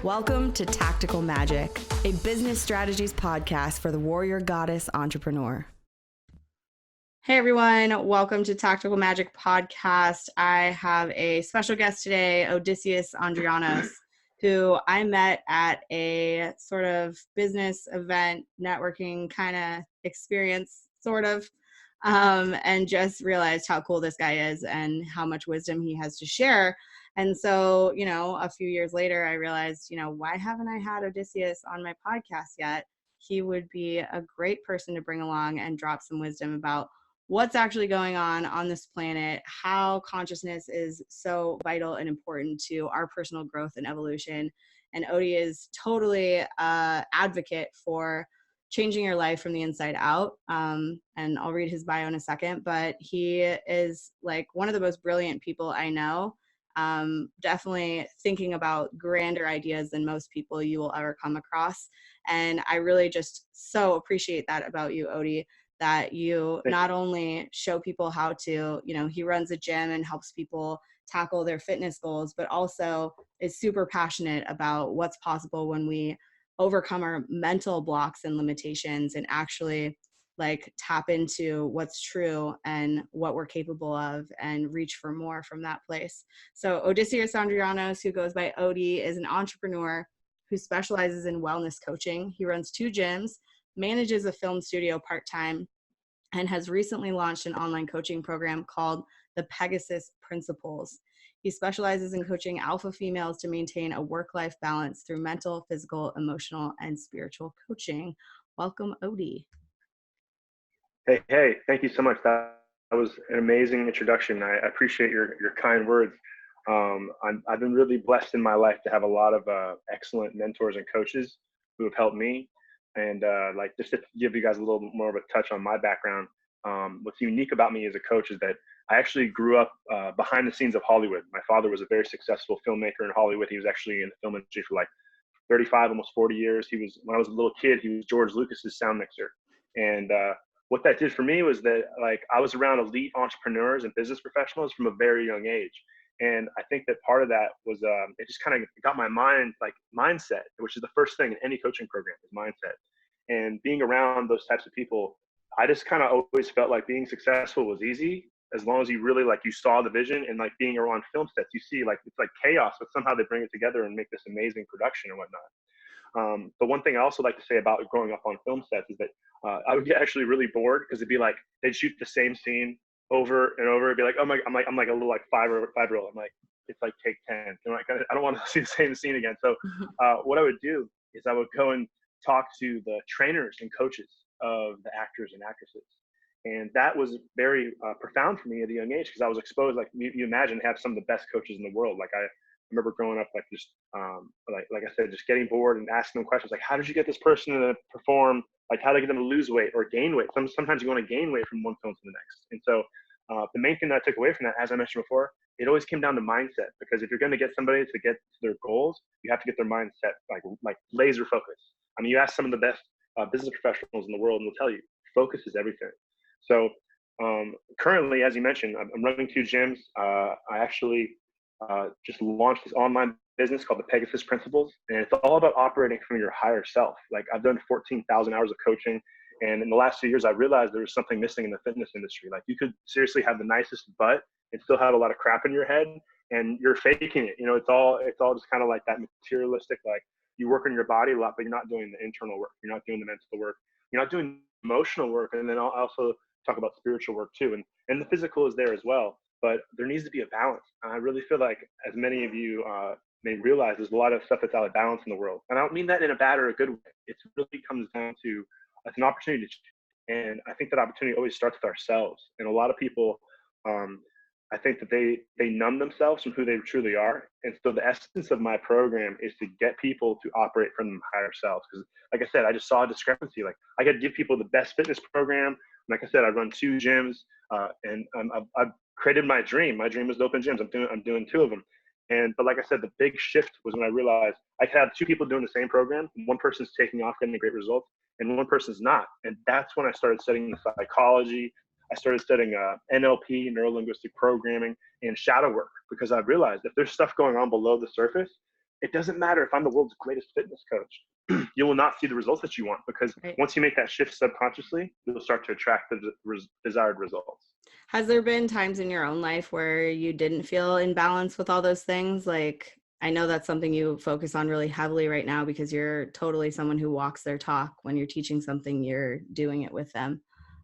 Welcome to Tactical Magic, a business strategies podcast for the warrior goddess entrepreneur. Hey everyone, welcome to Tactical Magic podcast. I have a special guest today, Odysseus Andrianos, who I met at a sort of business event, networking kind of experience, sort of, and just realized how cool this guy is and how much wisdom he has to share. And so, a few years later, I realized, why haven't I had Odysseus on my podcast yet? He would be a great person to bring along and drop some wisdom about what's actually going on this planet, how consciousness is so vital and important to our personal growth and evolution. And Odie is totally an advocate for changing your life from the inside out. And I'll read his bio in a second, but he is like one of the most brilliant people I know. Definitely thinking about grander ideas than most people you will ever come across. And I really just so appreciate that about you, Odie, that you not only show people how to, he runs a gym and helps people tackle their fitness goals, but also is super passionate about what's possible when we overcome our mental blocks and limitations and actually tap into what's true and what we're capable of and reach for more from that place. So Odysseus Andrianos, who goes by Odie, is an entrepreneur who specializes in wellness coaching. He runs 2 gyms, manages a film studio part-time, and has recently launched an online coaching program called the Pegasus Principles. He specializes in coaching alpha females to maintain a work-life balance through mental, physical, emotional, and spiritual coaching. Welcome, Odie. Hey, thank you so much. That was an amazing introduction. I appreciate your kind words. I've been really blessed in my life to have a lot of excellent mentors and coaches who have helped me. And just to give you guys a little more of a touch on my background, what's unique about me as a coach is that I actually grew up behind the scenes of Hollywood. My father was a very successful filmmaker in Hollywood. He was actually in the film industry for like 35, almost 40 years. When I was a little kid, he was George Lucas's sound mixer. And what that did for me was that I was around elite entrepreneurs and business professionals from a very young age. And I think that part of that was it just kind of got my mindset, which is the first thing in any coaching program is mindset. And being around those types of people, I just kind of always felt like being successful was easy as long as you really you saw the vision. And being around film sets, you see it's like chaos, but somehow they bring it together and make this amazing production and whatnot. The one thing I also like to say about growing up on film sets is that I would get actually really bored because it'd be like they'd shoot the same scene over and over. It'd be like, oh my, I'm like a little 5-year-old. I'm like, it's like take 10. I don't want to see the same scene again. So what I would do is I would go and talk to the trainers and coaches of the actors and actresses. And that was very profound for me at a young age because I was exposed, you imagine, have some of the best coaches in the world. I remember growing up, just like I said, just getting bored and asking them questions like, how did you get this person to perform? How to get them to lose weight or gain weight? Sometimes you want to gain weight from one film to the next. And so the main thing that I took away from that, as I mentioned before, it always came down to mindset. Because if you're going to get somebody to get to their goals, you have to get their mindset like laser focus. I mean, you ask some of the best business professionals in the world, and they'll tell you focus is everything. So currently, as you mentioned, I'm running 2 gyms. I actually just launched this online business called the Pegasus Principles, and it's all about operating from your higher self. I've done 14,000 hours of coaching, and in the last few years, I realized there was something missing in the fitness industry. You could seriously have the nicest butt and still have a lot of crap in your head, and you're faking it. It's all just kind of like that materialistic. You work on your body a lot, but you're not doing the internal work. You're not doing the mental work. You're not doing emotional work, and then I'll also talk about spiritual work too, and the physical is there as well. But there needs to be a balance. I really feel like, as many of you may realize, there's a lot of stuff that's out of balance in the world. And I don't mean that in a bad or a good way. It really comes down to it's an opportunity to change. And I think that opportunity always starts with ourselves. And a lot of people, I think that they numb themselves from who they truly are. And so the essence of my program is to get people to operate from their higher selves. Because like I said, I just saw a discrepancy. I got to give people the best fitness program. Like I said, I run 2 gyms, and I've created my dream. My dream was to open gyms. I'm doing 2 of them. But like I said, the big shift was when I realized I could have 2 people doing the same program. One person's taking off, getting great results, and one person's not. And that's when I started studying psychology. I started studying NLP, neuro-linguistic programming, and shadow work, because I realized if there's stuff going on below the surface, it doesn't matter if I'm the world's greatest fitness coach. You will not see the results that you want, because once you make that shift subconsciously, you'll start to attract the desired results. Has there been times in your own life where you didn't feel in balance with all those things? Like, I know that's something you focus on really heavily right now, because you're totally someone who walks their talk. When you're teaching something, you're doing it with them.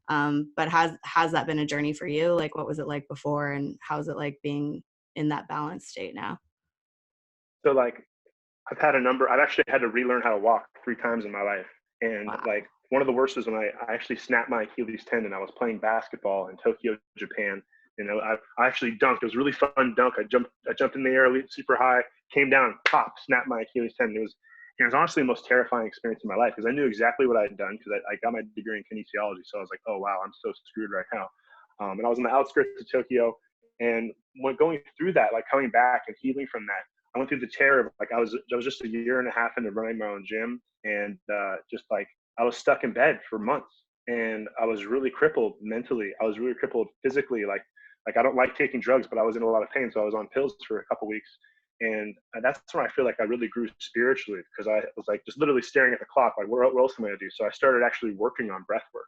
But has that been a journey for you? Like, what was it like before, and how's it like being in that balanced state now? So like, I've actually had to relearn how to walk 3 times in my life. And Wow. like, one of the worst was when I actually snapped my Achilles tendon. I was playing basketball in Tokyo, Japan. You know, I actually dunked. It was a really fun dunk. I jumped in the air, leaped super high, came down, pop, snapped my Achilles tendon. It was honestly the most terrifying experience in my life, because I knew exactly what I had done, because I got my degree in kinesiology. So I was like, oh wow, I'm so screwed right now. And I was on the outskirts of Tokyo, and when going through that, like coming back and healing from that, I went through the terror of like, I was just a year and a half into running my own gym, and just like, I was stuck in bed for months, and I was really crippled mentally. I was really crippled physically. Like I don't like taking drugs, but I was in a lot of pain, so I was on pills for a couple weeks. And that's when I feel like I really grew spiritually, because I was like just literally staring at the clock, like, what else am I gonna do? So I started actually working on breath work,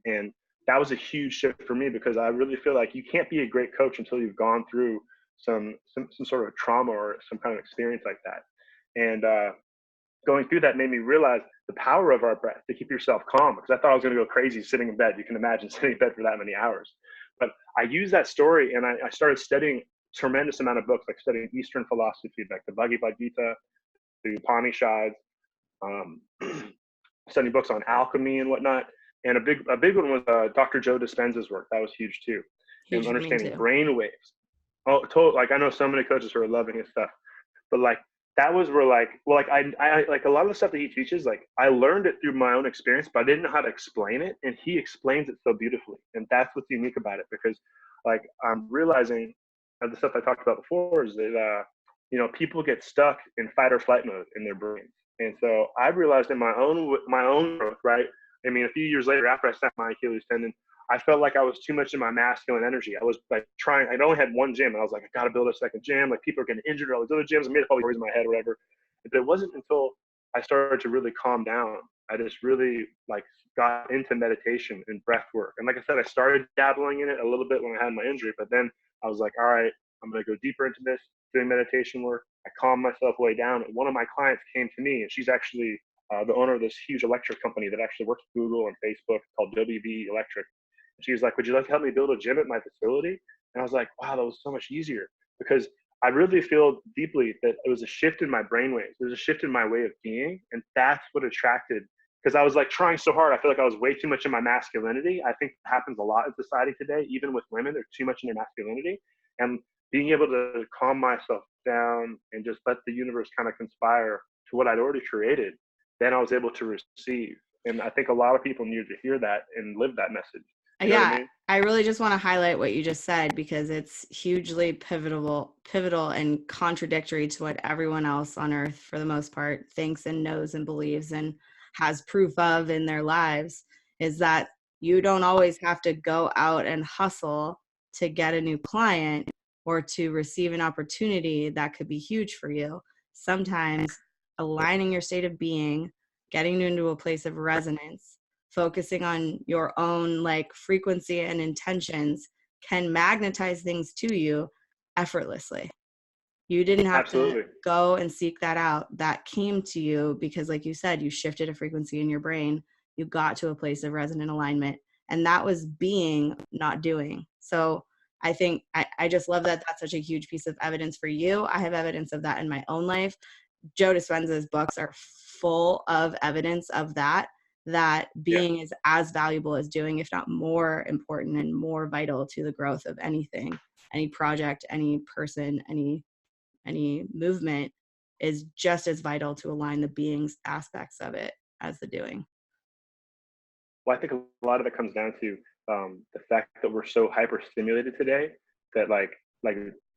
and that was a huge shift for me, because I really feel like you can't be a great coach until you've gone through some sort of trauma or some kind of experience like that. And going through that made me realize the power of our breath to keep yourself calm, because I thought I was going to go crazy sitting in bed. You can imagine sitting in bed for that many hours. But I used that story, and I started studying a tremendous amount of books, like studying Eastern philosophy, like the Bhagavad Gita, the Upanishads, um, studying books on alchemy and whatnot. And a big one was Dr. Joe Dispenza's work. That was huge too. Huge And for me understanding too. brain waves. Oh, totally. Like, I know so many coaches who are loving his stuff, but like, that was where like, well, like I like a lot of the stuff that he teaches, like I learned it through my own experience, but I didn't know how to explain it. And he explains it so beautifully. And that's what's unique about it, because like, I'm realizing the stuff I talked about before is that, you know, people get stuck in fight or flight mode in their brains. And so I realized in my own growth, right? I mean, a few years later, after I snapped my Achilles tendon, I felt like I was too much in my masculine energy. I was like I'd only had one gym. And I was like, I got to build a second gym. Like, people are getting injured at all these other gyms. I made up all these stories in my head or whatever. But it wasn't until I started to really calm down, I just really like got into meditation and breath work. And like I said, I started dabbling in it a little bit when I had my injury, but then I was like, all right, I'm going to go deeper into this, doing meditation work. I calmed myself way down. And one of my clients came to me, and she's actually the owner of this huge electric company that actually works with Google and Facebook, called WB Electric. She was like, would you like to help me build a gym at my facility? And I was like, wow, that was so much easier, because I really feel deeply that it was a shift in my brainwaves. There's a shift in my way of being. And that's what attracted, because I was like trying so hard. I feel like I was way too much in my masculinity. I think it happens a lot in society today, even with women, they're too much in their masculinity. And being able to calm myself down and just let the universe kind of conspire to what I'd already created, then I was able to receive. And I think a lot of people need to hear that and live that message. You know what I Yeah, mean? I really just want to highlight what you just said, because it's hugely pivotal and contradictory to what everyone else on earth, for the most part, thinks and knows and believes and has proof of in their lives, is that you don't always have to go out and hustle to get a new client or to receive an opportunity that could be huge for you. Sometimes aligning your state of being, getting into a place of resonance, focusing on your own like frequency and intentions can magnetize things to you effortlessly. You didn't have to Absolutely. go and seek that out. That came to you because, like you said, you shifted a frequency in your brain. You got to a place of resonant alignment. And that was being, not doing. So I think I just love that that's such a huge piece of evidence for you. I have evidence of that in my own life. Joe Dispenza's books are full of evidence of that Yeah. being is as valuable as doing, if not more important and more vital to the growth of anything, any project, any person, any movement, is just as vital to align the being's aspects of it as the doing. Well, I think a lot of it comes down to the fact that we're so hyper stimulated today that like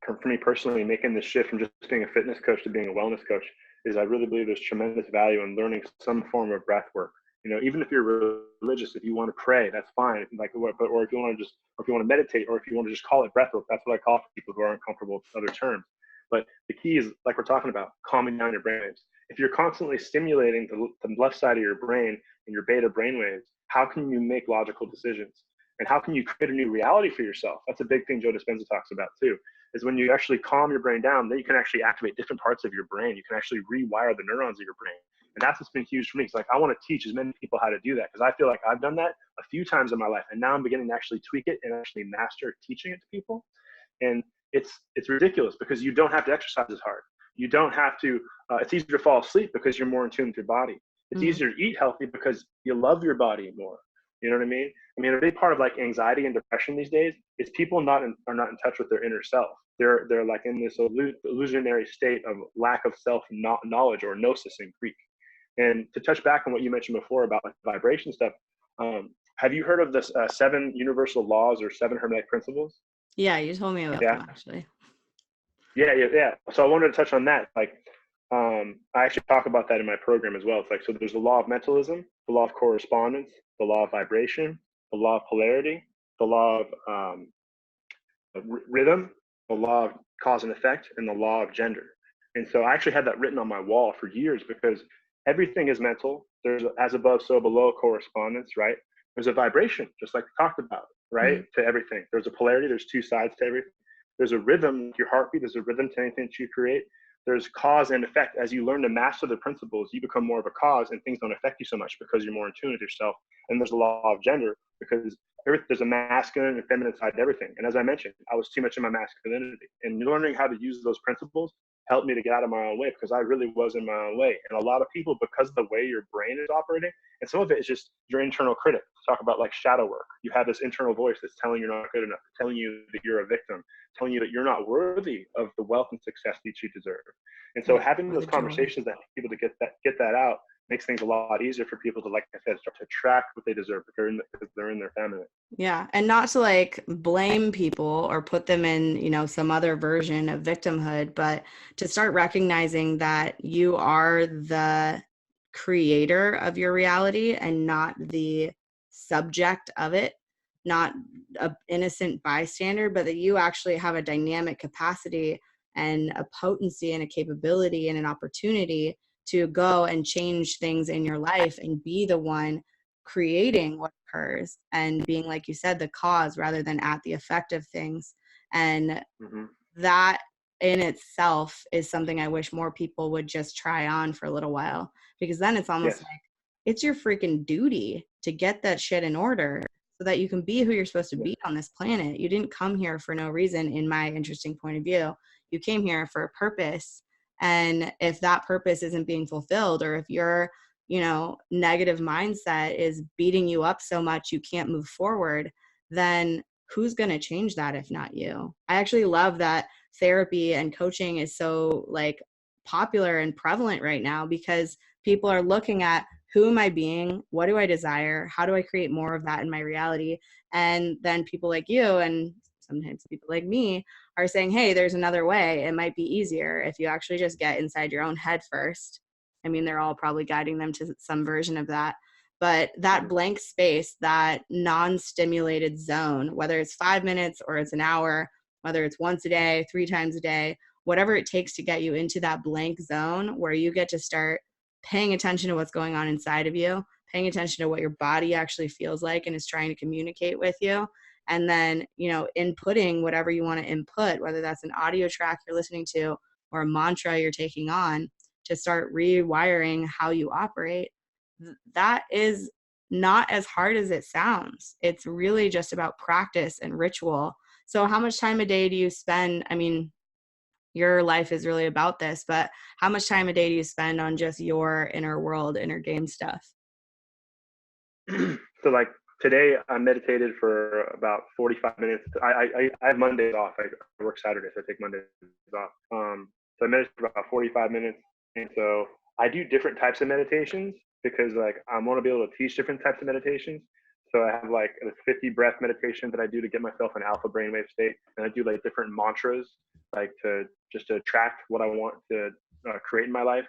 for me personally, making the shift from just being a fitness coach to being a wellness coach is, I really believe there's tremendous value in learning some form of breath work. You know, even if you're religious, if you want to pray, that's fine. Like, or if you want to just, or if you want to meditate, or if you want to just call it breath work, that's what I call for people who aren't comfortable with other terms. But the key is, like we're talking about, calming down your brainwaves. If you're constantly stimulating the left side of your brain and your beta brainwaves, how can you make logical decisions? And how can you create a new reality for yourself? That's a big thing Joe Dispenza talks about too, is when you actually calm your brain down, then you can actually activate different parts of your brain. You can actually rewire the neurons of your brain. And that's what's been huge for me. It's like, I want to teach as many people how to do that, because I feel like I've done that a few times in my life. And now I'm beginning to actually tweak it and actually master teaching it to people. And it's ridiculous, because you don't have to exercise as hard. You don't have to, it's easier to fall asleep because you're more in tune with your body. It's easier to eat healthy because you love your body more. You know what I mean? I mean, a big part of like anxiety and depression these days is people are not in touch with their inner self. They're like in this illusionary state of lack of self knowledge, or gnosis in Greek. And to touch back on what you mentioned before about like vibration stuff, have you heard of this 7 universal laws or 7 hermetic principles? Yeah, you told me about them actually. Yeah. So I wanted to touch on that. Like, I actually talk about that in my program as well. It's like, so there's the law of mentalism, the law of correspondence, the law of vibration, the law of polarity, the law of rhythm, the law of cause and effect, and the law of gender. And so I actually had that written on my wall for years, because everything is mental. There's as above, so below correspondence, right? There's a vibration, just like we talked about, right? To everything. There's a polarity. There's 2 sides to everything. There's a rhythm, your heartbeat. There's a rhythm to anything that you create. There's cause and effect. As you learn to master the principles, you become more of a cause, and things don't affect you so much because you're more in tune with yourself. And there's a law of gender, because there's a masculine and feminine side to everything. And as I mentioned, I was too much in my masculinity, and learning how to use those principles helped me to get out of my own way, because I really was in my own way. And a lot of people, because of the way your brain is operating, and some of it is just your internal critic. Talk about like shadow work. You have this internal voice that's telling you you're not good enough, telling you that you're a victim, telling you that you're not worthy of the wealth and success that you deserve. And so having those conversations that people to get that out makes things a lot easier for people to, like I said, start to attract what they deserve, because they're in their feminine. Yeah. And not to like blame people or put them in, you know, some other version of victimhood, but to start recognizing that you are the creator of your reality and not the subject of it, not an innocent bystander, but that you actually have a dynamic capacity and a potency and a capability and an opportunity to go and change things in your life and be the one creating what occurs and being, like you said, the cause rather than at the effect of things. And that in itself is something I wish more people would just try on for a little while, because then it's almost like it's your freaking duty to get that shit in order so that you can be who you're supposed to be on this planet. You didn't come here for no reason, in my interesting point of view. You came here for a purpose. And if that purpose isn't being fulfilled, or if your, you know, negative mindset is beating you up so much you can't move forward, then who's going to change that if not you? I actually love that therapy and coaching is so like popular and prevalent right now, because people are looking at, who am I being? What do I desire? How do I create more of that in my reality? And then people like you, and sometimes people like me, are saying, hey, there's another way. It might be easier if you actually just get inside your own head first. I mean, they're all probably guiding them to some version of that. But that blank space, that non-stimulated zone, whether it's 5 minutes or it's an hour, whether it's once a day, 3 times a day, whatever it takes to get you into that blank zone where you get to start paying attention to what's going on inside of you, paying attention to what your body actually feels like and is trying to communicate with you. And then, you know, inputting whatever you want to input, whether that's an audio track you're listening to or a mantra you're taking on, to start rewiring how you operate. That is not as hard as it sounds. It's really just about practice and ritual. So how much time a day do you spend? I mean, your life is really about this, but how much time a day do you spend on just your inner world, inner game stuff? So like today I meditated for about 45 minutes. I have Mondays off. I work Saturdays, so I take Mondays off. So I meditated for about 45 minutes. And so I do different types of meditations, because like I want to be able to teach different types of meditations. So I have like a 50 breath meditation that I do to get myself in alpha brainwave state. And I do like different mantras, like to attract what I want to create in my life.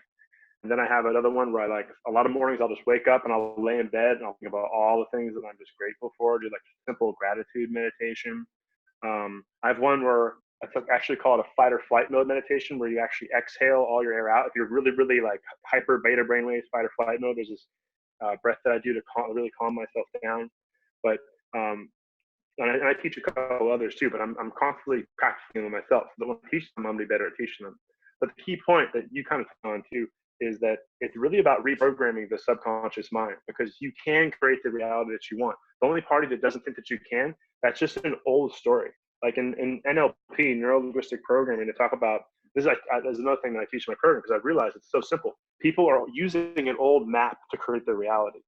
And then I have another one where I, like, a lot of mornings I'll just wake up and I'll lay in bed and I'll think about all the things that I'm just grateful for. Do like simple gratitude meditation. I have one where it's actually called a fight or flight mode meditation, where you actually exhale all your air out. If you're really, really like hyper beta brainwaves, fight or flight mode, there's this breath that I do to really calm myself down. But and I teach a couple others too, but I'm constantly practicing them myself. So that when I teach them, I'm going to be better at teaching them. But the key point that you kind of touched on too is that it's really about reprogramming the subconscious mind, because you can create the reality that you want. The only party that doesn't think that you can, that's just an old story. Like in NLP, neuro-linguistic programming, to talk about this is like there's another thing that I teach in my program, because I've realized it's so simple. People are using an old map to create their reality.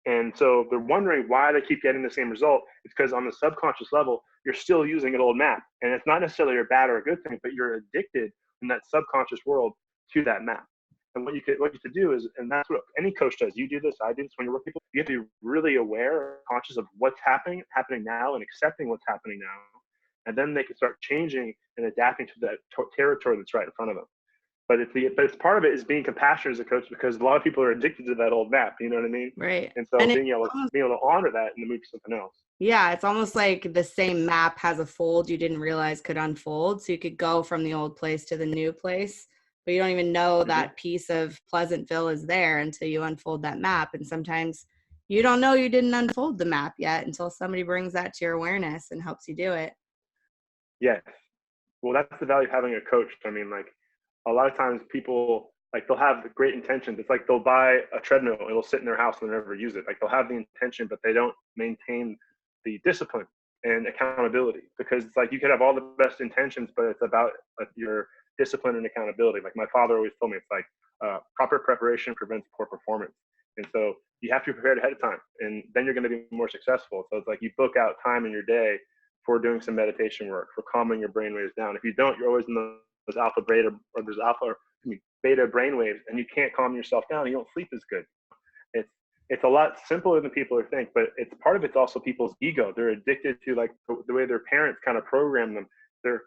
And so they're wondering why they keep getting the same result. It's because on the subconscious level, you're still using an old map. And it's not necessarily a bad or a good thing, but you're addicted in that subconscious world to that map. And what you could do is, and that's what any coach does. You do this, I do this. When you work with people, you have to be really aware, conscious of what's happening now, and accepting what's happening now. And then they can start changing and adapting to that territory that's right in front of them. But it's part of it is being compassionate as a coach, because a lot of people are addicted to that old map. You know what I mean? Right. And so being able to honor that and to move to something else. Yeah, it's almost like the same map has a fold you didn't realize could unfold. So you could go from the old place to the new place, but you don't even know that piece of Pleasantville is there until you unfold that map. And sometimes you don't know you didn't unfold the map yet until somebody brings that to your awareness and helps you do it. Yes. Well, that's the value of having a coach. I mean, like, a lot of times people, like, they'll have great intentions. It's like they'll buy a treadmill and it'll sit in their house and they'll never use it. Like, they'll have the intention, but they don't maintain the discipline and accountability, because it's like you could have all the best intentions, but it's about your discipline and accountability. Like my father always told me, it's like proper preparation prevents poor performance. And so you have to be prepared ahead of time, and then you're going to be more successful. So it's like you book out time in your day for doing some meditation work, for calming your brainwaves down. If you don't, you're always in those beta brainwaves, and you can't calm yourself down, and you don't sleep as good. It's a lot simpler than people think, but it's part of it's also people's ego. They're addicted to like the way their parents kind of program them. They're,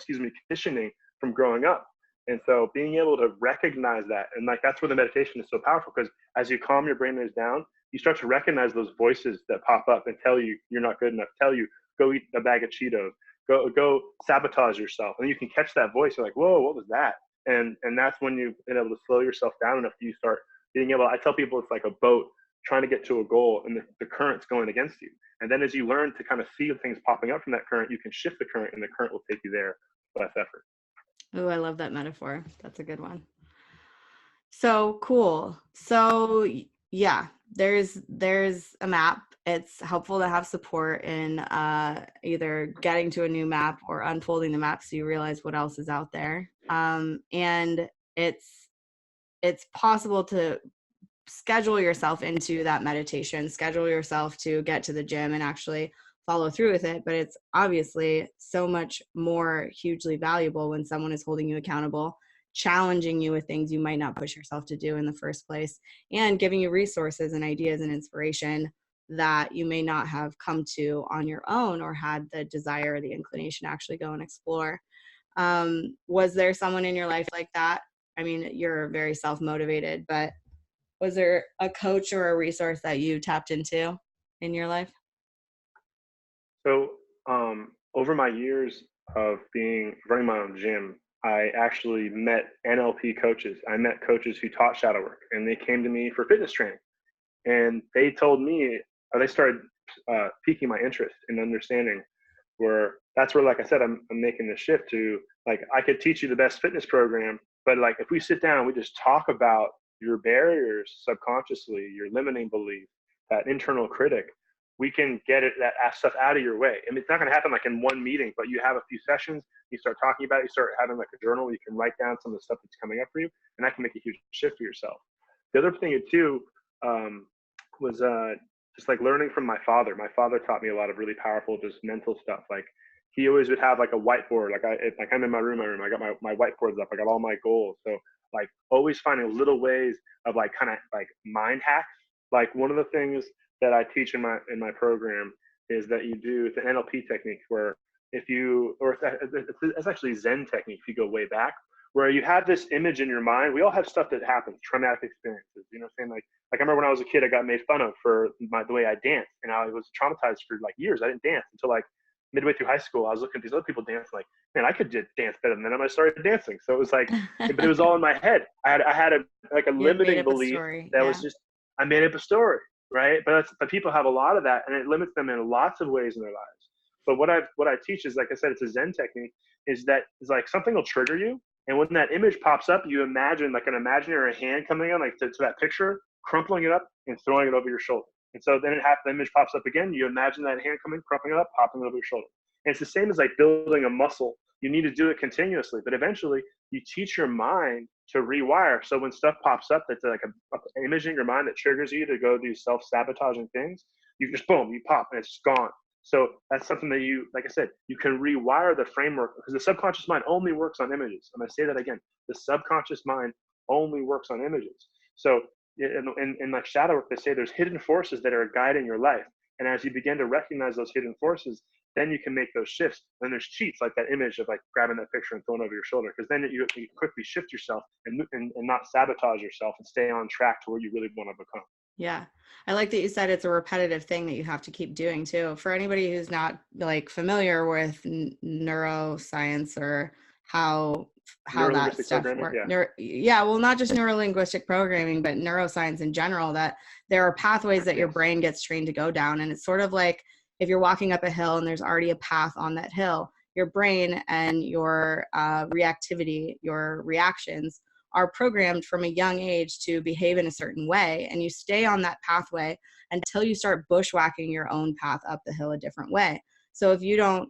conditioning from growing up. And so being able to recognize that, and like that's where the meditation is so powerful, because as you calm your brainwaves down, you start to recognize those voices that pop up and tell you you're not good enough, tell you go eat a bag of Cheetos, go sabotage yourself. And you can catch that voice. You're like, whoa, what was that? And that's when you've been able to slow yourself down enough that you start being able, I tell people it's like a boat trying to get to a goal, and the current's going against you. And then as you learn to kind of see things popping up from that current, you can shift the current, and the current will take you there with less effort. Oh, I love that metaphor. That's a good one. So cool. So yeah, there's a map. It's helpful to have support in either getting to a new map or unfolding the map so you realize what else is out there. And it's possible to schedule yourself into that meditation, schedule yourself to get to the gym and actually follow through with it. But it's obviously so much more hugely valuable when someone is holding you accountable, challenging you with things you might not push yourself to do in the first place, and giving you resources and ideas and inspiration that you may not have come to on your own or had the desire or the inclination to actually go and explore. Was there someone in your life like that? I mean, you're very self-motivated, but was there a coach or a resource that you tapped into in your life? So over my years of running my own gym, I actually met NLP coaches. I met coaches who taught shadow work, and they came to me for fitness training. And they told me, or they started piquing my interest in understanding that's where, like I said, I'm making the shift to, like, I could teach you the best fitness program, but like if we sit down, we just talk about your barriers subconsciously, your limiting belief, that internal critic, we can get that stuff out of your way. I mean, it's not going to happen like in one meeting, but you have a few sessions, you start talking about it, you start having like a journal, you can write down some of the stuff that's coming up for you, and that can make a huge shift for yourself. The other thing too was just like learning from my father. My father taught me a lot of really powerful, just mental stuff. Like he always would have like a whiteboard. I'm in my room. I got my whiteboards up. I got all my goals. So like always finding little ways of like kind of like mind hacks. Like one of the things that I teach in my program is that you do, it's an NLP technique where it's actually Zen technique if you go way back, where you have this image in your mind. We all have stuff that happens, traumatic experiences. You know what I'm saying? Like I remember when I was a kid, I got made fun of for the way I danced, and I was traumatized for like years. I didn't dance until like midway through high school, I was looking at these other people dancing, like, man, I could dance better than them. I started dancing. So it was like, but it was all in my head. I had a You had made limiting up a belief story. that Yeah. was just, I made up a story, right? But people have a lot of that, and it limits them in lots of ways in their lives. But what I teach is, like I said, it's a Zen technique, is that it's like something will trigger you. And when that image pops up, you imagine like an imaginary hand coming in, like to that picture, crumpling it up and throwing it over your shoulder. And so then the image pops up again. You imagine that hand coming, crumpling it up, popping it over your shoulder. And it's the same as like building a muscle. You need to do it continuously, but eventually you teach your mind to rewire. So when stuff pops up that's like an image in your mind that triggers you to go do self-sabotaging things, you just boom, you pop and it's gone. So that's something that you, like I said, you can rewire the framework, because the subconscious mind only works on images. I'm going to say that again. The subconscious mind only works on images. So in like shadow work, they say there's hidden forces that are guiding your life. And as you begin to recognize those hidden forces, then you can make those shifts. Then there's cheats, like that image of like grabbing that picture and throwing it over your shoulder, because then you quickly shift yourself and not sabotage yourself and stay on track to where you really want to become. Yeah. I like that you said it's a repetitive thing that you have to keep doing too. For anybody who's not like familiar with neuroscience or how that Neurolinguistic stuff programming, works. yeah. Well, not just neurolinguistic programming, but neuroscience in general, that there are pathways that your brain gets trained to go down. And it's sort of like if you're walking up a hill and there's already a path on that hill, your brain and your reactivity, your reactions are programmed from a young age to behave in a certain way, and you stay on that pathway until you start bushwhacking your own path up the hill a different way. So if you don't,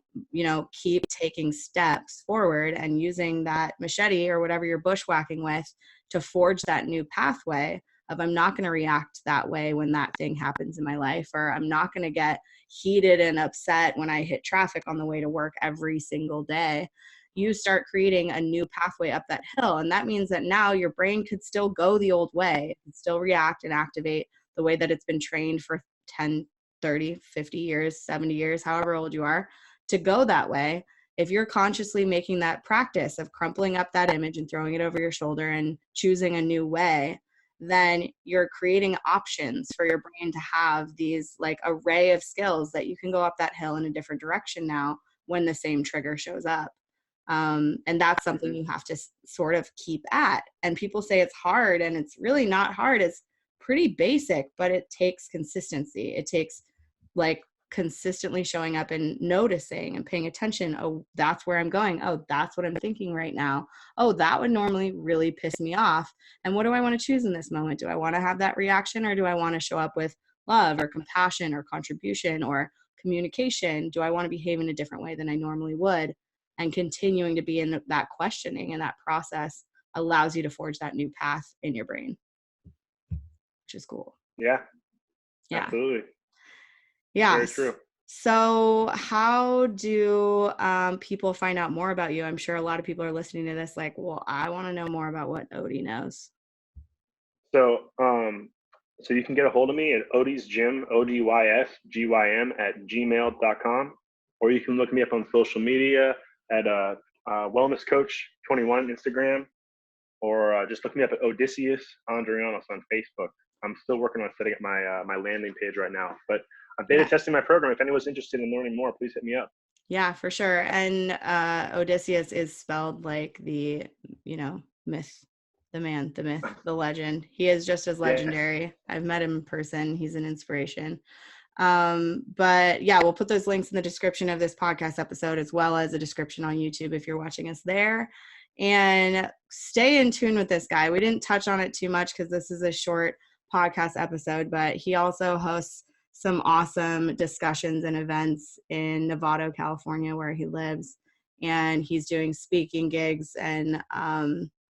keep taking steps forward and using that machete or whatever you're bushwhacking with to forge that new pathway of, I'm not going to react that way when that thing happens in my life, or I'm not going to get heated and upset when I hit traffic on the way to work every single day, you start creating a new pathway up that hill. And that means that now your brain could still go the old way, it could still react and activate the way that it's been trained for 10, 30, 50 years, 70 years, however old you are, to go that way. If you're consciously making that practice of crumpling up that image and throwing it over your shoulder and choosing a new way, then you're creating options for your brain to have these like array of skills that you can go up that hill in a different direction now when the same trigger shows up. And that's something you have to sort of keep at. And people say it's hard, and it's really not hard. It's pretty basic, but it takes consistency. It takes like consistently showing up and noticing and paying attention. Oh, that's where I'm going. Oh, that's what I'm thinking right now. Oh, that would normally really piss me off. And what do I want to choose in this moment? Do I want to have that reaction, or do I want to show up with love or compassion or contribution or communication? Do I want to behave in a different way than I normally would? And continuing to be in that questioning and that process allows you to forge that new path in your brain, which is cool. Yeah, Yeah. absolutely. Yeah. Very true. So how do people find out more about you? I'm sure a lot of people are listening to this like, well, I want to know more about what Odie knows. So you can get a hold of me at Odys Gym, ODYSGYM @gmail.com, or you can look me up on social media at Wellness Coach 21 Instagram, or just look me up at Odysseus Andrianos on Facebook. I'm still working on setting up my landing page right now, but I'm beta testing my program. If anyone's interested in learning more, please hit me up. Yeah, for sure. And Odysseus is spelled like the, myth, the man, the myth, the legend. He is just as legendary. Yes. I've met him in person. He's an inspiration. But yeah, we'll put those links in the description of this podcast episode, as well as a description on YouTube if you're watching us there. And stay in tune with this guy. We didn't touch on it too much because this is a short podcast episode, but he also hosts some awesome discussions and events in Novato, California, where he lives. And he's doing speaking gigs and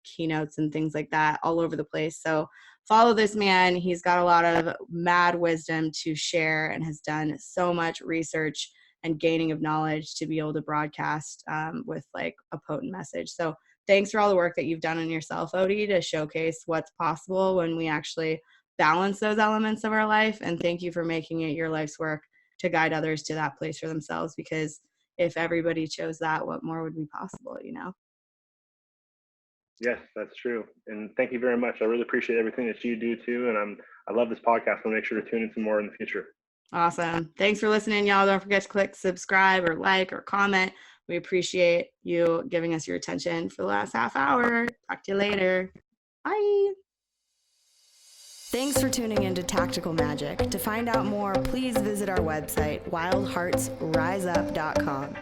keynotes and things like that all over the place. So follow this man. He's got a lot of mad wisdom to share and has done so much research and gaining of knowledge to be able to broadcast with like a potent message. So thanks for all the work that you've done on yourself, Odie, to showcase what's possible when we actually balance those elements of our life. And thank you for making it your life's work to guide others to that place for themselves, because if everybody chose that, what more would be possible, Yes, that's true. And thank you very much. I really appreciate everything that you do too. And I love this podcast. I'll make sure to tune in some more in the future. Awesome. Thanks for listening, y'all. Don't forget to click subscribe or like or comment. We appreciate you giving us your attention for the last half hour. Talk to you later. Bye. Thanks for tuning in to Tactical Magic. To find out more, please visit our website, wildheartsriseup.com.